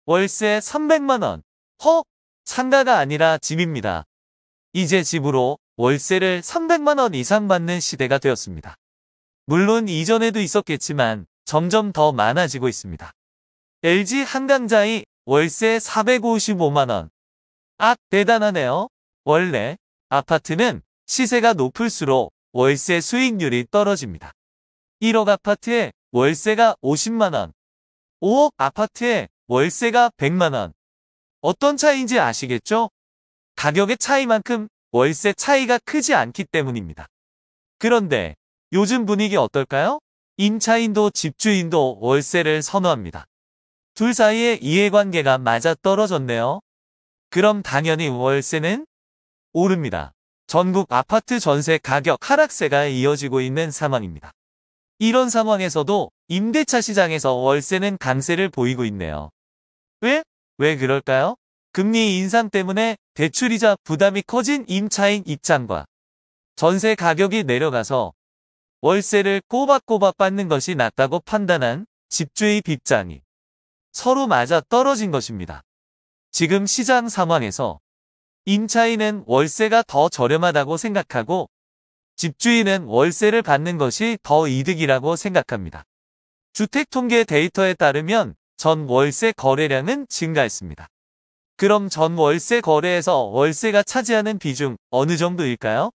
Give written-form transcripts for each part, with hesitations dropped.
월세 300만원. 헉! 상가가 아니라 집입니다. 이제 집으로 월세를 300만원 이상 받는 시대가 되었습니다. 물론 이전에도 있었겠지만 점점 더 많아지고 있습니다. LG 한강자이 월세 455만원. 대단하네요. 원래 아파트는 시세가 높을수록 월세 수익률이 떨어집니다. 1억 아파트에 월세가 50만원, 5억 아파트에 월세가 100만원. 어떤 차이인지 아시겠죠? 가격의 차이만큼 월세 차이가 크지 않기 때문입니다. 그런데 요즘 분위기 어떨까요? 임차인도 집주인도 월세를 선호합니다. 둘 사이의 이해관계가 맞아떨어졌네요. 그럼 당연히 월세는 오릅니다. 전국 아파트 전세 가격 하락세가 이어지고 있는 상황입니다. 이런 상황에서도 임대차 시장에서 월세는 강세를 보이고 있네요. 왜 그럴까요? 금리 인상 때문에 대출이자 부담이 커진 임차인 입장과 전세 가격이 내려가서 월세를 꼬박꼬박 받는 것이 낫다고 판단한 집주의 입장이 서로 맞아 떨어진 것입니다. 지금 시장 상황에서 임차인은 월세가 더 저렴하다고 생각하고 집주인은 월세를 받는 것이 더 이득이라고 생각합니다. 주택통계 데이터에 따르면 전 월세 거래량은 증가했습니다. 그럼 전 월세 거래에서 월세가 차지하는 비중 어느 정도일까요?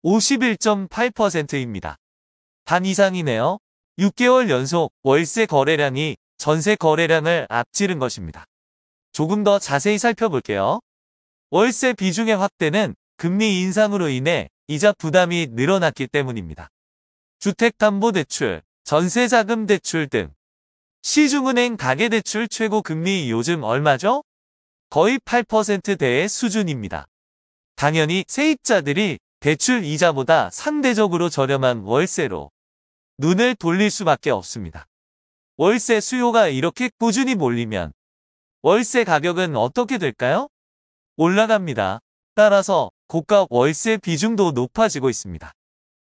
51.8%입니다. 반 이상이네요. 6개월 연속 월세 거래량이 전세 거래량을 앞지른 것입니다. 조금 더 자세히 살펴볼게요. 월세 비중의 확대는 금리 인상으로 인해 이자 부담이 늘어났기 때문입니다. 주택담보대출, 전세자금대출 등 시중은행 가계대출 최고금리 요즘 얼마죠? 거의 8%대의 수준입니다. 당연히 세입자들이 대출 이자보다 상대적으로 저렴한 월세로 눈을 돌릴 수밖에 없습니다. 월세 수요가 이렇게 꾸준히 몰리면 월세 가격은 어떻게 될까요? 올라갑니다. 따라서 고가 월세 비중도 높아지고 있습니다.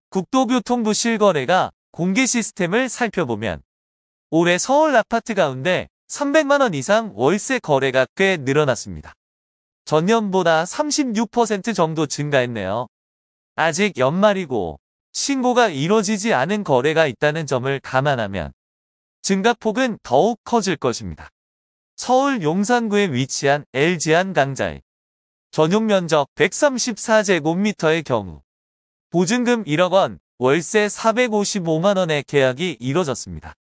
국토교통부 실거래가 공개 시스템을 살펴보면 올해 서울 아파트 가운데 300만원 이상 월세 거래가 꽤 늘어났습니다. 전년보다 36% 정도 증가했네요. 아직 연말이고 신고가 이뤄지지 않은 거래가 있다는 점을 감안하면 증가폭은 더욱 커질 것입니다. 서울 용산구에 위치한 LG 한강자이 전용 면적 134제곱미터의 경우 보증금 1억 원, 월세 455만원의 계약이 이뤄졌습니다.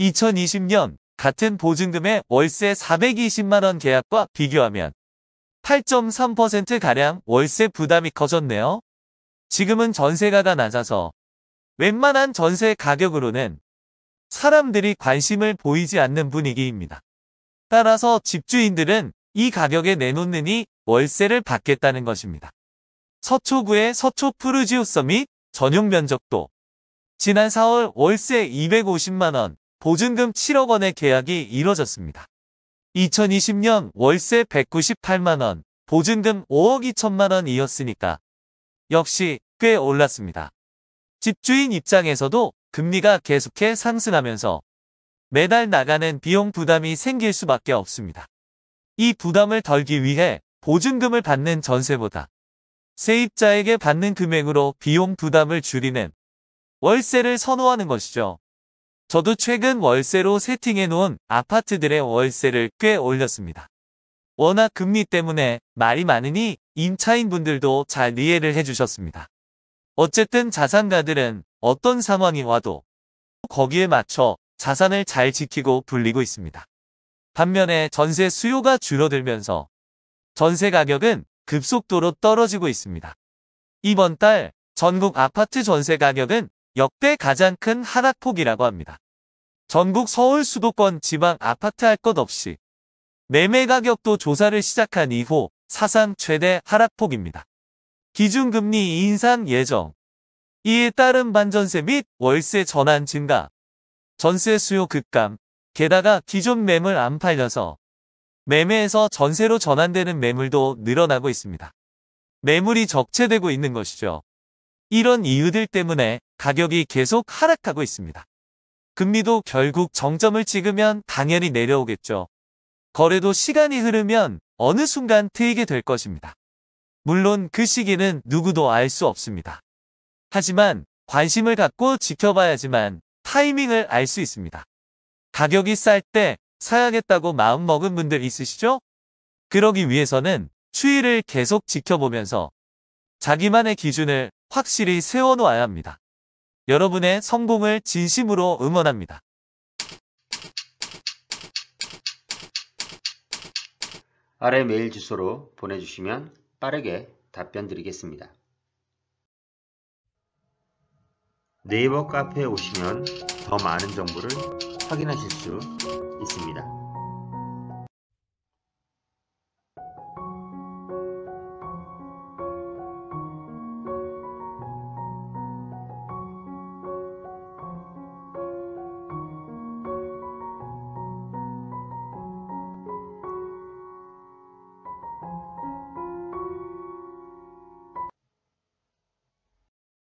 2020년 같은 보증금의 월세 420만원 계약과 비교하면 8.3%가량 월세 부담이 커졌네요. 지금은 전세가가 낮아서 웬만한 전세 가격으로는 사람들이 관심을 보이지 않는 분위기입니다. 따라서 집주인들은 이 가격에 내놓느니 월세를 받겠다는 것입니다. 서초구의 서초 푸르지오 서밋 전용 면적도 지난 4월 월세 250만원, 보증금 7억 원의 계약이 이뤄졌습니다. 2020년 월세 198만원, 보증금 5억 2천만 원이었으니까 역시 꽤 올랐습니다. 집주인 입장에서도 금리가 계속해 상승하면서 매달 나가는 비용 부담이 생길 수밖에 없습니다. 이 부담을 덜기 위해 보증금을 받는 전세보다 세입자에게 받는 금액으로 비용 부담을 줄이는 월세를 선호하는 것이죠. 저도 최근 월세로 세팅해 놓은 아파트들의 월세를 꽤 올렸습니다. 워낙 금리 때문에 말이 많으니 임차인분들도 잘 이해를 해주셨습니다. 어쨌든 자산가들은 어떤 상황이 와도 거기에 맞춰 자산을 잘 지키고 불리고 있습니다. 반면에 전세 수요가 줄어들면서 전세 가격은 급속도로 떨어지고 있습니다. 이번 달 전국 아파트 전세 가격은 역대 가장 큰 하락폭이라고 합니다. 전국 서울 수도권 지방 아파트 할 것 없이 매매 가격도 조사를 시작한 이후 사상 최대 하락폭입니다. 기준금리 인상 예정, 이에 따른 반전세 및 월세 전환 증가, 전세 수요 급감, 게다가 기존 매물 안 팔려서 매매에서 전세로 전환되는 매물도 늘어나고 있습니다. 매물이 적체되고 있는 것이죠. 이런 이유들 때문에 가격이 계속 하락하고 있습니다. 금리도 결국 정점을 찍으면 당연히 내려오겠죠. 거래도 시간이 흐르면 어느 순간 트이게 될 것입니다. 물론 그 시기는 누구도 알 수 없습니다. 하지만 관심을 갖고 지켜봐야지만 타이밍을 알 수 있습니다. 가격이 쌀 때 사야겠다고 마음먹은 분들 있으시죠? 그러기 위해서는 추이를 계속 지켜보면서 자기만의 기준을 확실히 세워놓아야 합니다. 여러분의 성공을 진심으로 응원합니다. 아래 메일 주소로 보내주시면 빠르게 답변 드리겠습니다. 네이버 카페에 오시면 더 많은 정보를 확인하실 수 있습니다.